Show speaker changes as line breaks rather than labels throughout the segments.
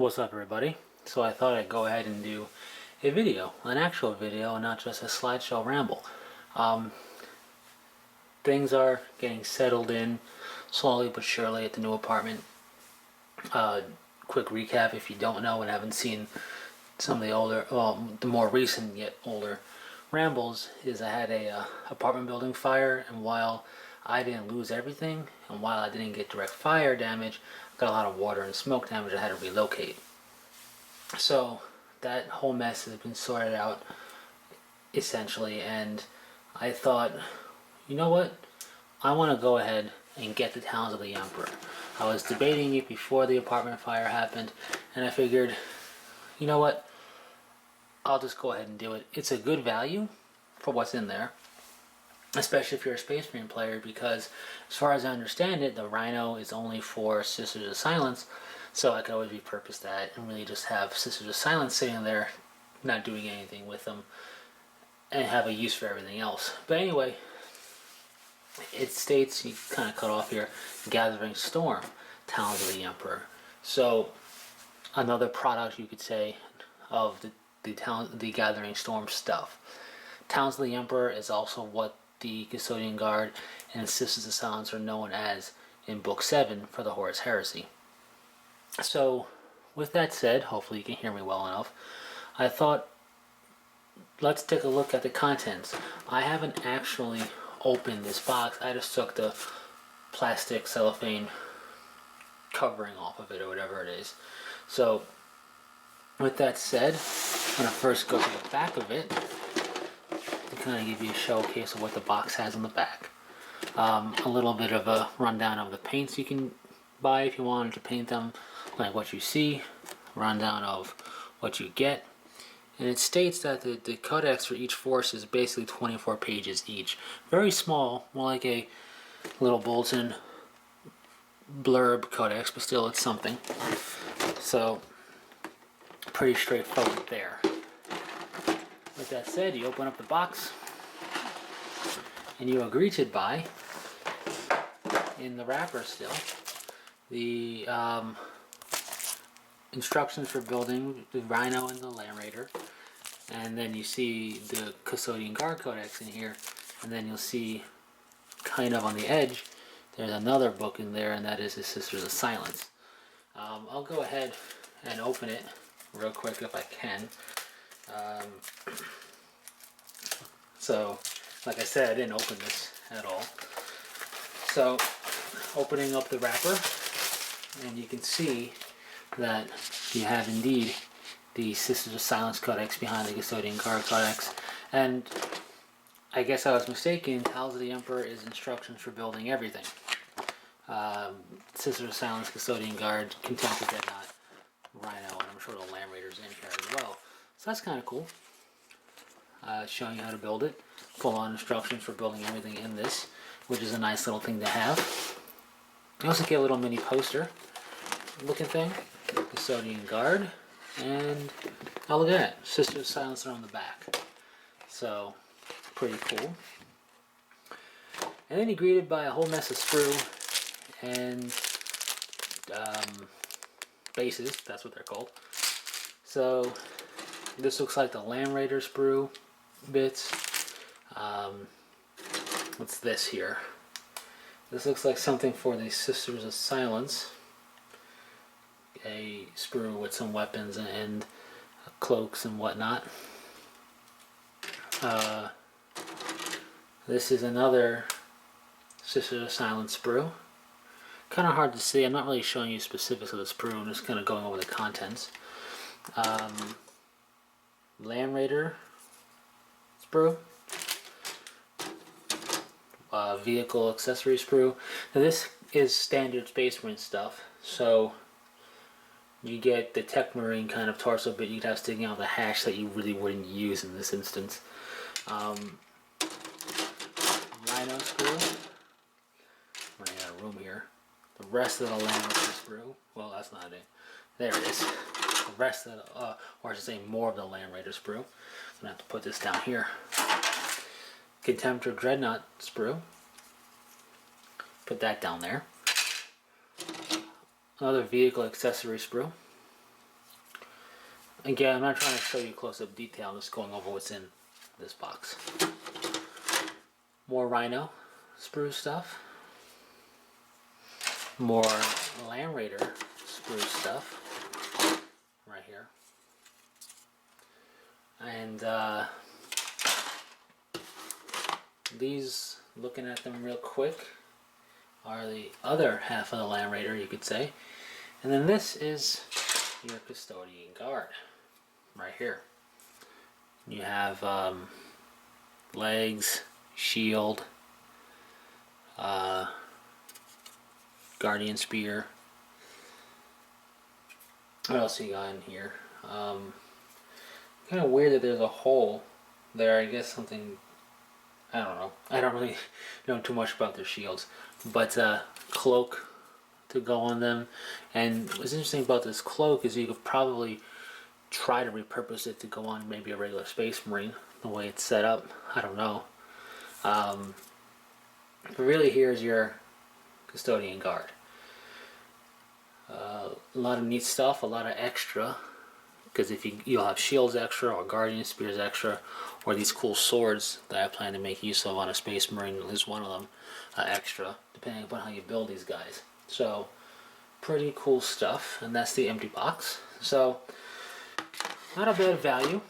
What's up, everybody? So I thought I'd go ahead and do a video, an actual video, and not just a slideshow ramble. Um, Things are getting settled in slowly but surely at the new apartment. Quick recap if you don't know and haven't seen some of the older, well, the more recent yet older rambles, is I had a apartment building fire, and while I didn't lose everything, and while I didn't get direct fire damage, I got a lot of water and smoke damage. I had to relocate. So that whole mess has been sorted out essentially, and I thought, you know what? I want to go ahead and get the Talons of the Emperor. I was debating it before the apartment fire happened, and I figured, you know what? I'll just go ahead and do it. It's a good value for what's in there, especially if you're a Space Marine player, because as far as I understand it, the Rhino is only for Sisters of Silence, so I could always repurpose that and really just have Sisters of Silence sitting there, not doing anything with them, and have a use for everything else. But anyway, it states, you kind of cut off here, Gathering Storm, Talons of the Emperor. So another product, you could say, of the Gathering Storm stuff. Talons of the Emperor is also what the Custodian Guard and Sisters of Silence are known as in Book 7 for the Horus Heresy. So, with that said, hopefully you can hear me well enough, I thought, let's take a look at the contents. I haven't actually opened this box. I just took the plastic cellophane covering off of it or whatever it is. So, with that said, I'm going to first go to the back of it to kind of give you a showcase of what the box has on the back. A little bit of a rundown of the paints you can buy if you wanted to paint them, like what you see, rundown of what you get. And it states that the codex for each force is basically 24 pages each. Very small, more like a little bulletin blurb codex, but still it's something. So, pretty straightforward there. With that said, you open up the box, and you are greeted by, in the wrapper still, the instructions for building the Rhino and the Land Raider, and then you see the Custodian Guard Codex in here, and then you'll see, kind of on the edge, there's another book in there, and that is the Sisters of Silence. I'll go ahead and open it real quick if I can. So, like I said, I didn't open this at all. So, opening up the wrapper, and you can see that you have indeed the Sisters of Silence Codex behind the Custodian Guard Codex. And I guess I was mistaken. Talons of the Emperor is instructions for building everything. Sisters of Silence, Custodian Guard, Contempt of Dreadnought, Rhino, and I'm sure the Land Raiders in here as well. So that's kind of cool. Showing you how to build it. Full-on instructions for building everything in this, which is a nice little thing to have. You also get a little mini poster looking thing. Custodian Guard, and oh, look at that, Sisters of Silence are on the back. So, pretty cool. And then you're greeted by a whole mess of sprue and bases, that's what they're called. So, this looks like the Land Raider sprue bits. What's this here? This looks like something for the Sisters of Silence. A sprue with some weapons and cloaks and whatnot. This is another Sisters of Silence sprue. Kind of hard to see. I'm not really showing you specifics of the sprue. I'm just kind of going over the contents. Land Raider sprue. Vehicle accessory sprue. Now this is standard Space Marine stuff. So you get the Tech Marine kind of torso bit you'd have sticking out of the hash that you really wouldn't use in this instance. Rhino sprue. Running out of room here. The rest of the Land Raider sprue. Well, that's not it. There it is. The rest of the, or I should say more of the Land Raider sprue. I'm going to have to put this down here. Contempt of Dreadnought sprue. Put that down there. Another vehicle accessory sprue. Again, I'm not trying to show you close-up detail, I'm just going over what's in this box. More Rhino sprue stuff. More Land Raider sprue stuff. Right here. And these, looking at them real quick, are the other half of the Land Raider, you could say. And then this is your Custodian Guard, right here. You have legs, shield, Guardian Spear. What else you got in here? Kind of weird that there's a hole there. I guess something, I don't know. I don't really know too much about their shields. But cloak to go on them. And what's interesting about this cloak is you could probably try to repurpose it to go on maybe a regular Space Marine, the way it's set up. I don't know. But really, here's your Custodian Guard. A lot of neat stuff, a lot of extra, because if you'll have shields extra, or Guardian Spears extra, or these cool swords that I plan to make use of on a Space Marine, at least one of them extra, depending upon how you build these guys. So pretty cool stuff, and that's the empty box. So not a bad value.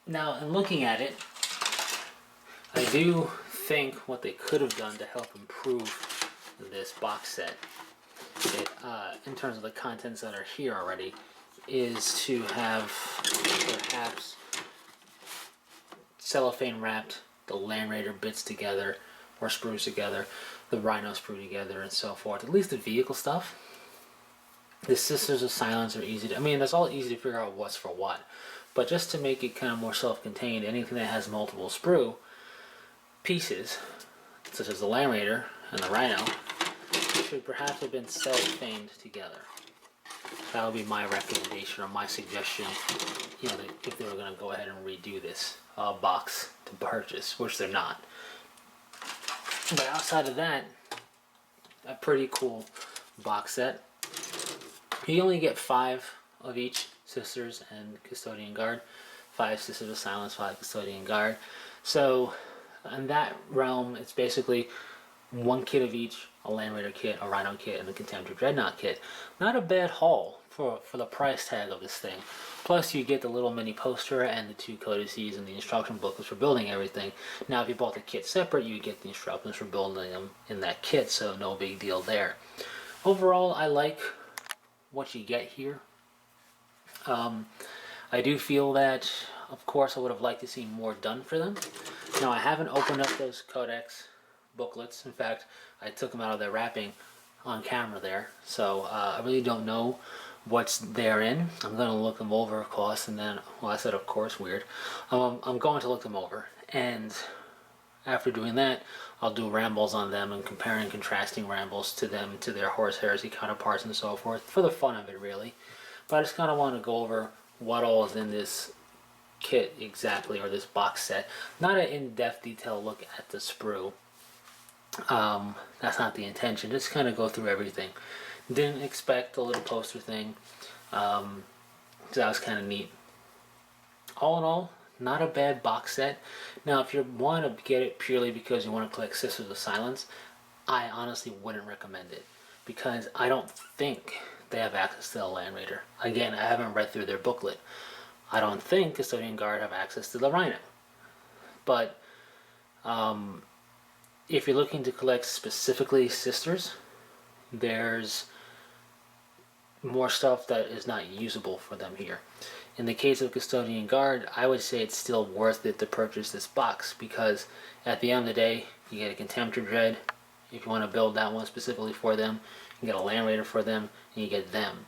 Now, in looking at it, I do think what they could have done to help improve this box set, in terms of the contents that are here already, is to have perhaps cellophane wrapped the Land Raider bits together, or sprues together, the Rhino sprue together, and so forth. At least the vehicle stuff. The Sisters of Silence are easy to, I mean, that's all easy to figure out what's for what. But just to make it kind of more self-contained, anything that has multiple sprue pieces, such as the Land Raider and the Rhino, should perhaps have been cellophaned together. That would be my recommendation, or my suggestion, you know, if they were going to go ahead and redo this box to purchase, which they're not. But outside of that, a pretty cool box set. You only get 5 of each Sisters and Custodian Guard. 5 Sisters of Silence, 5 Custodian Guard. So in that realm, it's basically 1 kit of each, a Land Raider kit, a Rhino kit, and a Contemptor Dreadnought kit. Not a bad haul for the price tag of this thing. Plus you get the little mini poster and the 2 codices and the instruction booklets for building everything. Now if you bought the kit separate, you get the instructions for building them in that kit, so no big deal there. Overall, I like what you get here. I do feel that, of course, I would have liked to see more done for them. Now, I haven't opened up those codex booklets. In fact, I took them out of their wrapping on camera there, so I really don't know what's therein. I'm going to look them over, of course, and then, well, I said of course, weird. I'm going to look them over, and after doing that, I'll do rambles on them and comparing and contrasting rambles to them, to their Horus Heresy counterparts and so forth, for the fun of it, really. But I just kind of want to go over what all is in this kit exactly, or this box set. Not an in-depth detailed look at the sprue. That's not the intention. Just kind of go through everything. Didn't expect a little poster thing. So that was kind of neat. All in all, not a bad box set. Now, if you want to get it purely because you want to collect Sisters of Silence, I honestly wouldn't recommend it, because I don't think they have access to the Land Raider. Again, I haven't read through their booklet. I don't think Custodian Guard have access to the Rhino. But if you're looking to collect specifically Sisters, there's more stuff that is not usable for them here. In the case of Custodian Guard, I would say it's still worth it to purchase this box, because at the end of the day, you get a Contemptor Dread. If you want to build that one specifically for them, you get a Land Raider for them, and you get them.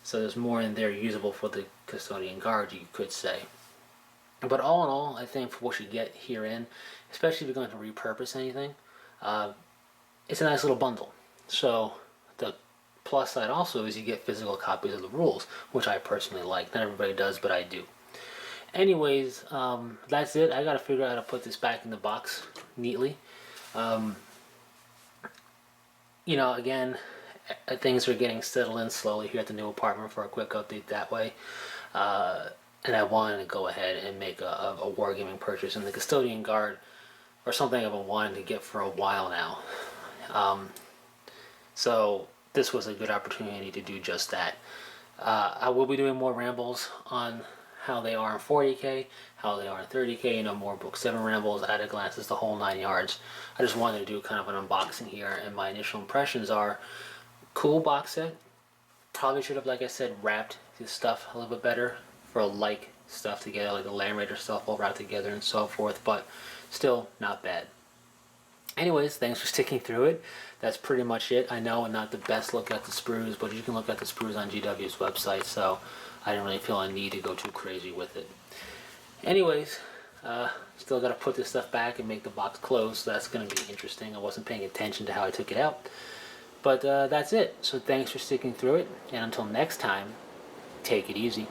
So there's more in there usable for the Custodian Guard, you could say. But all in all, I think for what you get herein, especially if you're going to repurpose anything, it's a nice little bundle. So the plus side also is you get physical copies of the rules, which I personally like. Not everybody does, but I do. Anyways, that's it. I gotta figure out how to put this back in the box neatly. You know, again, things are getting settled in slowly here at the new apartment for a quick update that way. And I wanted to go ahead and make a wargaming purchase, and the custodian guard or something I've been wanting to get for a while now. So this was a good opportunity to do just that. I will be doing more rambles on how they are in 40K, how they are in 30K, more Book 7 rambles, at a glance, the whole 9 yards. I just wanted to do kind of an unboxing here, and my initial impressions are cool box set. Probably should have, like I said, wrapped this stuff a little bit better for like stuff together, like the Land Raider stuff all wrapped together and so forth, but still not bad. Anyways, thanks for sticking through it. That's pretty much it. I know I'm not the best look at the sprues, but you can look at the sprues on GW's website, so I didn't really feel a need to go too crazy with it. Anyways, still got to put this stuff back and make the box close, so that's going to be interesting. I wasn't paying attention to how I took it out. But that's it. So thanks for sticking through it, and until next time, take it easy.